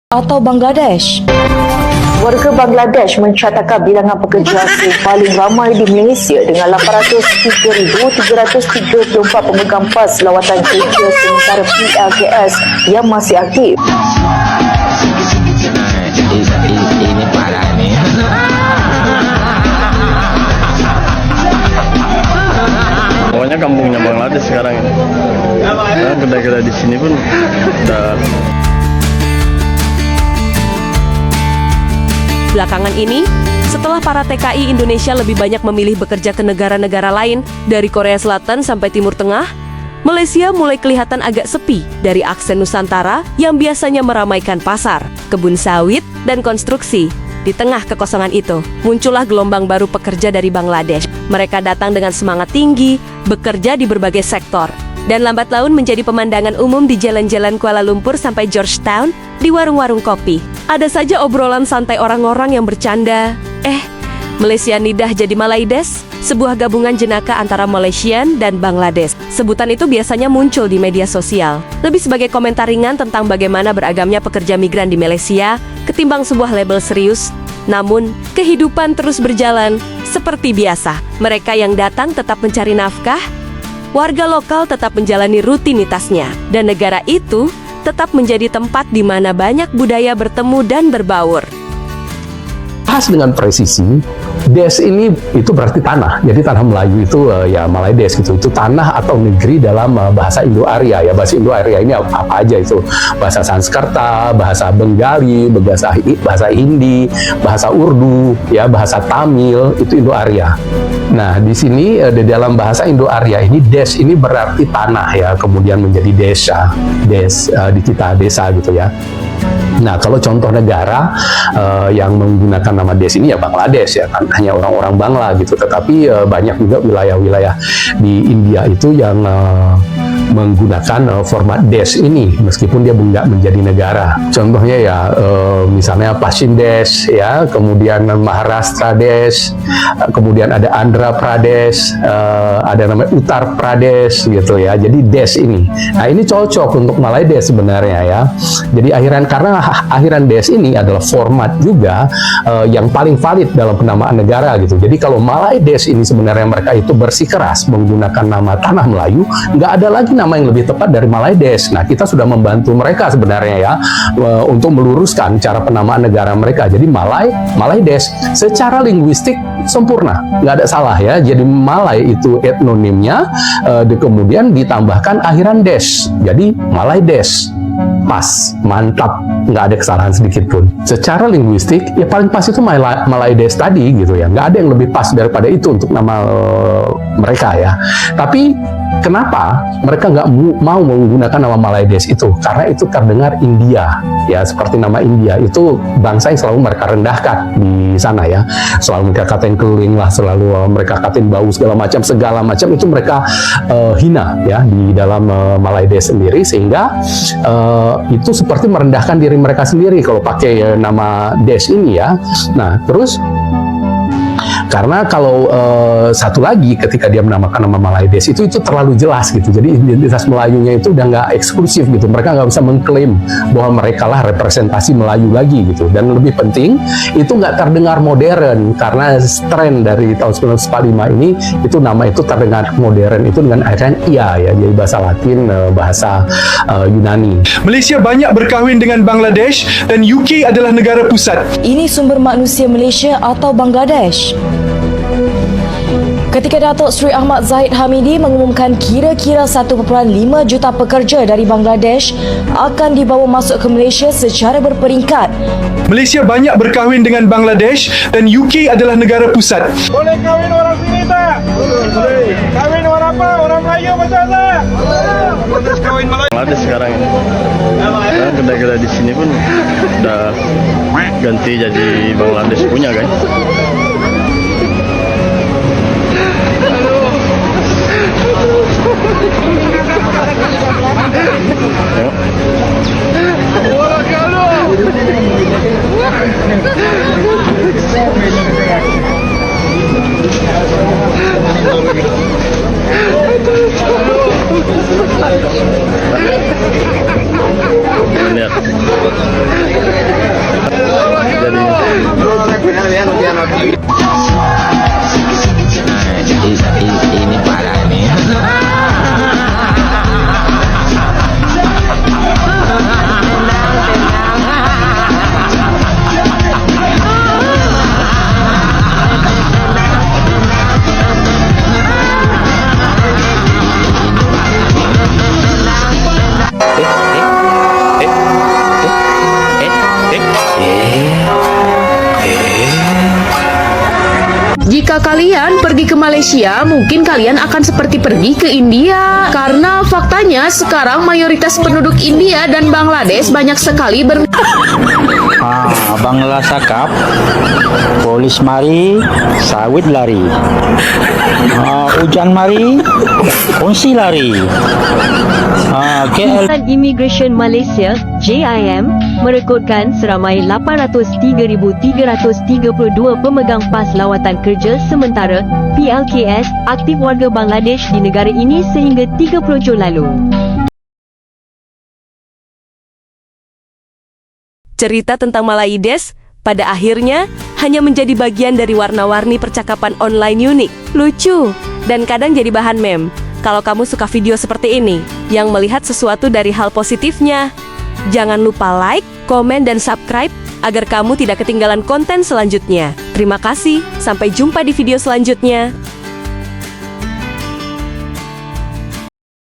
atau Bangladesh. Warga Bangladesh mencatatkan bilangan pekerja asing paling ramai di Malaysia dengan 803,334 pemegang pas lawatan kerja sementara PLKS yang masih aktif. Ini parah nih. Pokoknya kampungnya Bangladesh sekarang ini. Nah, kedai-kedai di sini pun udah. Belakangan ini, setelah para TKI Indonesia lebih banyak memilih bekerja ke negara-negara lain dari Korea Selatan sampai Timur Tengah, Malaysia mulai kelihatan agak sepi dari aksen Nusantara yang biasanya meramaikan pasar, kebun sawit, dan konstruksi. Di tengah kekosongan itu, muncullah gelombang baru pekerja dari Bangladesh. Mereka datang dengan semangat tinggi, bekerja di berbagai sektor, dan lambat laun menjadi pemandangan umum di jalan-jalan Kuala Lumpur sampai Georgetown, di warung-warung kopi. Ada saja obrolan santai orang-orang yang bercanda. Malaysia Nidah jadi Malaides, sebuah gabungan jenaka antara Malaysian dan Bangladesh. Sebutan itu biasanya muncul di media sosial, lebih sebagai komentar ringan tentang bagaimana beragamnya pekerja migran di Malaysia, ketimbang sebuah label serius. Namun, kehidupan terus berjalan seperti biasa. Mereka yang datang tetap mencari nafkah, warga lokal tetap menjalani rutinitasnya, dan negara itu tetap menjadi tempat di mana banyak budaya bertemu dan berbaur. Bahas dengan presisi, des ini itu berarti tanah. Jadi tanah Melayu itu ya Malaides gitu. Itu tanah atau negeri dalam bahasa Indo-Arya ya. Bahasa Indo-Arya ini apa aja itu? Bahasa Sanskerta, bahasa Bengali, bahasa Hindi, bahasa Urdu, ya bahasa Tamil, itu Indo-Arya. Nah, di sini di dalam bahasa Indo-Arya ini des ini berarti tanah ya, kemudian menjadi desa. Di kita desa gitu ya. Nah, kalau contoh negara yang menggunakan nama des ini ya Bangladesh ya, kan hanya orang-orang Bangla gitu. Tetapi banyak juga wilayah-wilayah di India itu yang menggunakan format des ini meskipun dia nggak menjadi negara. Contohnya ya misalnya Paschim Des ya, kemudian Maharashtra Des, kemudian ada Andhra Pradesh, ada namanya Uttar Pradesh gitu ya. Jadi des ini. Nah, ini cocok untuk Malaides sebenarnya ya. Jadi karena akhiran des ini adalah format juga yang paling valid dalam penamaan negara gitu. Jadi kalau Malaides ini sebenarnya mereka itu bersikeras menggunakan nama tanah Melayu, nggak ada lagi nama yang lebih tepat dari Malaides. Nah, kita sudah membantu mereka sebenarnya ya untuk meluruskan cara penamaan negara mereka. Jadi Malaides secara linguistik sempurna, nggak ada salah ya. Jadi Malay itu etnonimnya, kemudian ditambahkan akhiran des. Jadi Malaides. Pas, mantap, nggak ada kesalahan sedikit pun. Secara linguistik, ya paling pas itu Malaides tadi gitu ya. Nggak ada yang lebih pas daripada itu untuk nama mereka ya. Tapi kenapa mereka nggak mau menggunakan nama Malaides itu? Karena itu terdengar India ya, seperti nama India. Itu bangsa yang selalu mereka rendahkan di sana ya. Selalu mereka katain keling lah, selalu mereka katain bau segala macam itu mereka hina ya di dalam Malaides sendiri, sehingga itu seperti merendahkan diri mereka sendiri kalau pakai nama des ini ya. Nah, terus karena kalau satu lagi ketika dia menamakan nama Malaides itu terlalu jelas gitu. Jadi identitas Melayunya itu udah nggak eksklusif gitu. Mereka nggak bisa mengklaim bahwa mereka lah representasi Melayu lagi gitu. Dan lebih penting itu nggak terdengar modern, karena tren dari tahun 1945 ini itu nama itu terdengar modern itu dengan akhiran iya ya. Jadi bahasa Latin, bahasa Yunani. Malaysia banyak berkahwin dengan Bangladesh dan UK adalah negara pusat. Ini sumber manusia Malaysia atau Bangladesh. Ketika Datuk Seri Ahmad Zahid Hamidi mengumumkan kira-kira 1.5 juta pekerja dari Bangladesh akan dibawa masuk ke Malaysia secara berperingkat. Malaysia banyak berkahwin dengan Bangladesh dan UK adalah negara pusat. Boleh kahwin orang sini tak? Boleh. Kahwin orang apa? Orang Melayu macam tak? Boleh kahwin Melayu. Bangladesh sekarang ini. Nah, kedai-kedai di sini pun udah ganti jadi Bangladesh punya kan. Lihat. Ini parah nih. Jika kalian pergi ke Malaysia, mungkin kalian akan seperti pergi ke India. Karena faktanya sekarang mayoritas penduduk India dan Bangladesh banyak sekali Bangla cakap, polis mari, sawit lari. Hujan mari, kongsi lari. KL Immigration Malaysia JIM merekodkan seramai 803,332 pemegang pas lawatan kerja sementara PLKS aktif warga Bangladesh di negara ini sehingga 30 Jun lalu. Cerita tentang Malaides pada akhirnya hanya menjadi bagian dari warna-warni percakapan online unik, lucu, dan kadang jadi bahan meme. Kalau kamu suka video seperti ini, yang melihat sesuatu dari hal positifnya, jangan lupa like, komen, dan subscribe agar kamu tidak ketinggalan konten selanjutnya. Terima kasih, sampai jumpa di video selanjutnya.